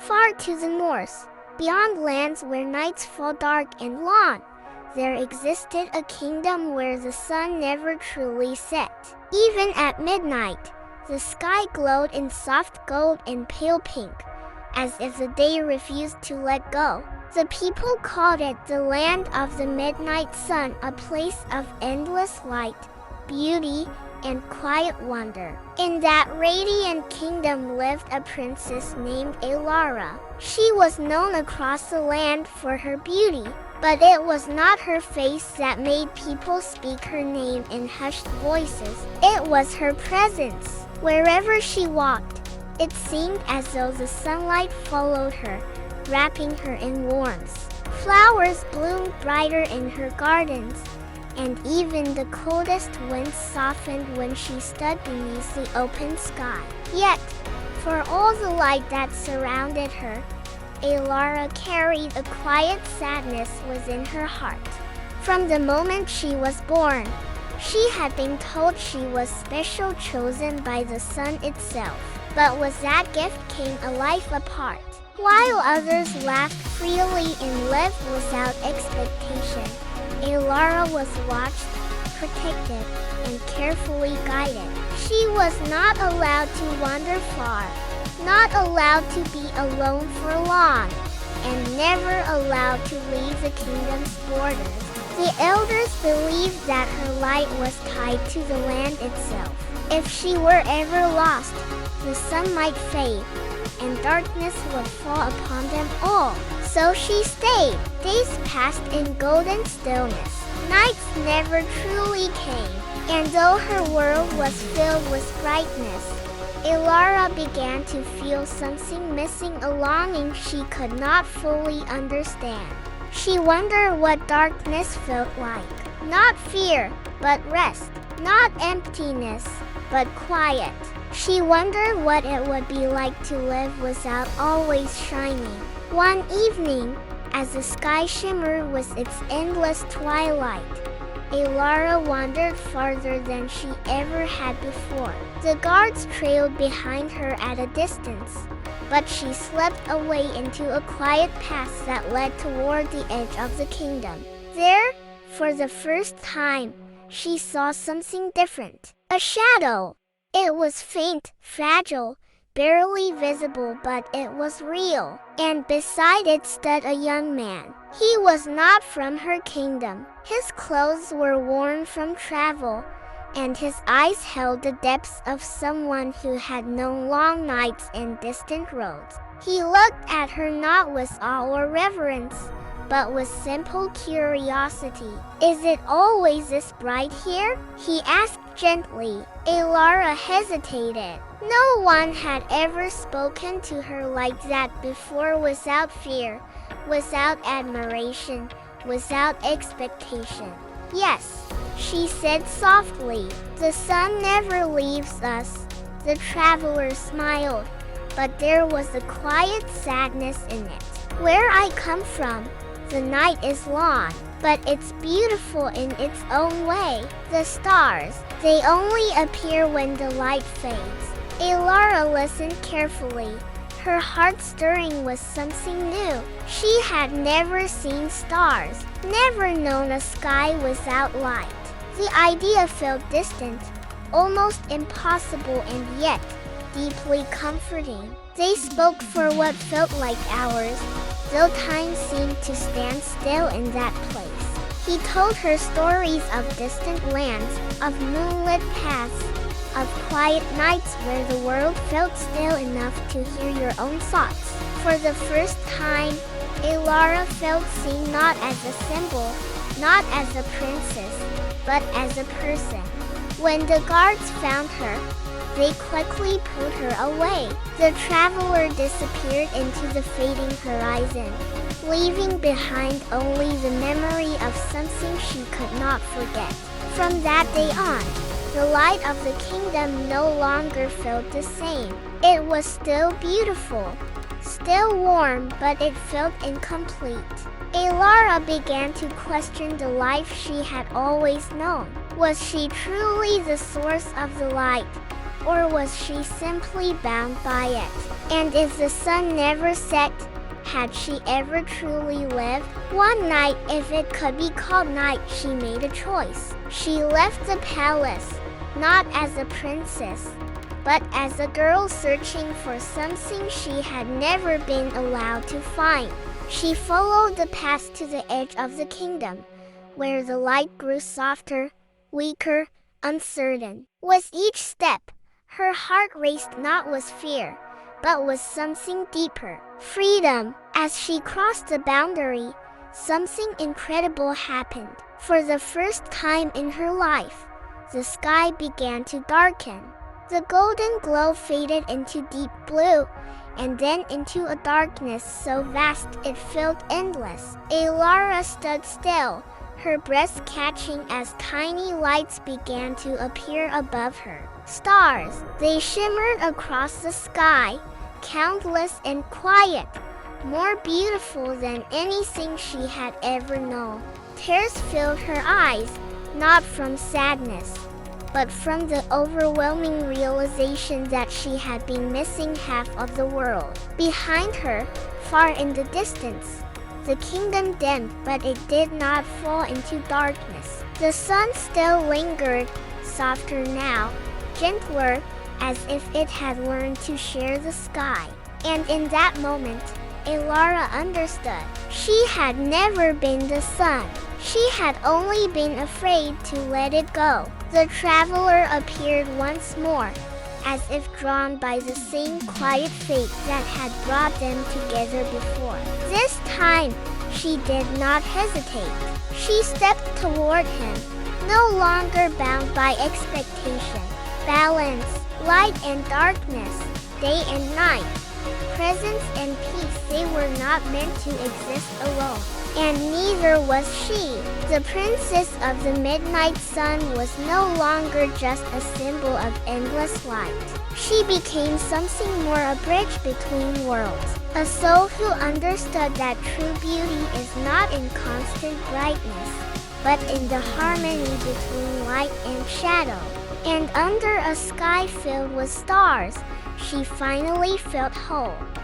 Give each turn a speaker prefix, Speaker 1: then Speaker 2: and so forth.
Speaker 1: Far to the north, beyond lands where nights fall dark and long, there existed a kingdom where the sun never truly set. Even at midnight, the sky glowed in soft gold and pale pink, as if the day refused to let go. The people called it the land of the midnight sun, a place of endless light, beauty, and quiet wonder. In that radiant kingdom lived a princess named Elara. She was known across the land for her beauty, but it was not her face that made people speak her name in hushed voices. It was her presence. Wherever she walked, it seemed as though the sunlight followed her, wrapping her in warmth. Flowers bloomed brighter in her gardens, and even the coldest winds softened when she stood beneath the open sky. Yet, for all the light that surrounded her, Elara carried a quiet sadness within her heart. From the moment she was born, she had been told she was special, chosen by the sun itself. But with that gift came a life apart. While others laughed freely and lived without expectation, Elara was watched, protected, and carefully guided. She was not allowed to wander far, not allowed to be alone for long, and never allowed to leave the kingdom's borders. The elders believed that her light was tied to the land itself. If she were ever lost, the sun might fade, and darkness would fall upon them all. So she stayed. Days passed in golden stillness. Nights never truly came, and though her world was filled with brightness, Elara began to feel something missing, a longing she could not fully understand. She wondered what darkness felt like. Not fear, but rest. Not emptiness, but quiet. She wondered what it would be like to live without always shining. One evening, as the sky shimmered with its endless twilight, Elara wandered farther than she ever had before. The guards trailed behind her at a distance, but she slipped away into a quiet path that led toward the edge of the kingdom. There, for the first time, she saw something different. A shadow. It was faint, fragile, barely visible, but it was real. And beside it stood a young man. He was not from her kingdom. His clothes were worn from travel, and his eyes held the depths of someone who had known long nights and distant roads. He looked at her not with awe or reverence, but with simple curiosity. "Is it always this bright here?" he asked gently. Elara hesitated. No one had ever spoken to her like that before, without fear, without admiration, without expectation. "Yes," she said softly. "The sun never leaves us." The traveler smiled, but there was a quiet sadness in it. "Where I come from, the night is long, but it's beautiful in its own way. The stars, they only appear when the light fades." Elara listened carefully, her heart stirring with something new. She had never seen stars, never known a sky without light. The idea felt distant, almost impossible, and yet deeply comforting. They spoke for what felt like hours, though time seemed to stand still in that place. He told her stories of distant lands, of moonlit paths, of quiet nights where the world felt still enough to hear your own thoughts. For the first time, Elara felt seen, not as a symbol, not as a princess, but as a person. When the guards found her, they quickly pulled her away. The traveler disappeared into the fading horizon, leaving behind only the memory of something she could not forget. From that day on, the light of the kingdom no longer felt the same. It was still beautiful, still warm, but it felt incomplete. Elara began to question the life she had always known. Was she truly the source of the light, or was she simply bound by it? And if the sun never set, had she ever truly lived? One night, if it could be called night, she made a choice. She left the palace, not as a princess, but as a girl searching for something she had never been allowed to find. She followed the path to the edge of the kingdom, where the light grew softer, weaker, uncertain. With each step, her heart raced not with fear, but with something deeper, freedom. As she crossed the boundary, something incredible happened. For the first time in her life, the sky began to darken. The golden glow faded into deep blue, and then into a darkness so vast it felt endless. Elara stood still, her breath catching as tiny lights began to appear above her. Stars, they shimmered across the sky, countless and quiet, more beautiful than anything she had ever known. Tears filled her eyes, not from sadness, but from the overwhelming realization that she had been missing half of the world. Behind her, far in the distance, the kingdom dimmed, but it did not fall into darkness. The sun still lingered, softer now, gentler, as if it had learned to share the sky. And in that moment, Elara understood. She had never been the sun. She had only been afraid to let it go. The traveler appeared once more, as if drawn by the same quiet fate that had brought them together before. This time, she did not hesitate. She stepped toward him, no longer bound by expectation. Balance, light and darkness, day and night, presence and peace, they were not meant to exist alone. And neither was she. The princess of the midnight sun was no longer just a symbol of endless light. She became something more, a bridge between worlds. A soul who understood that true beauty is not in constant brightness, but in the harmony between light and shadow. And under a sky filled with stars, she finally felt whole.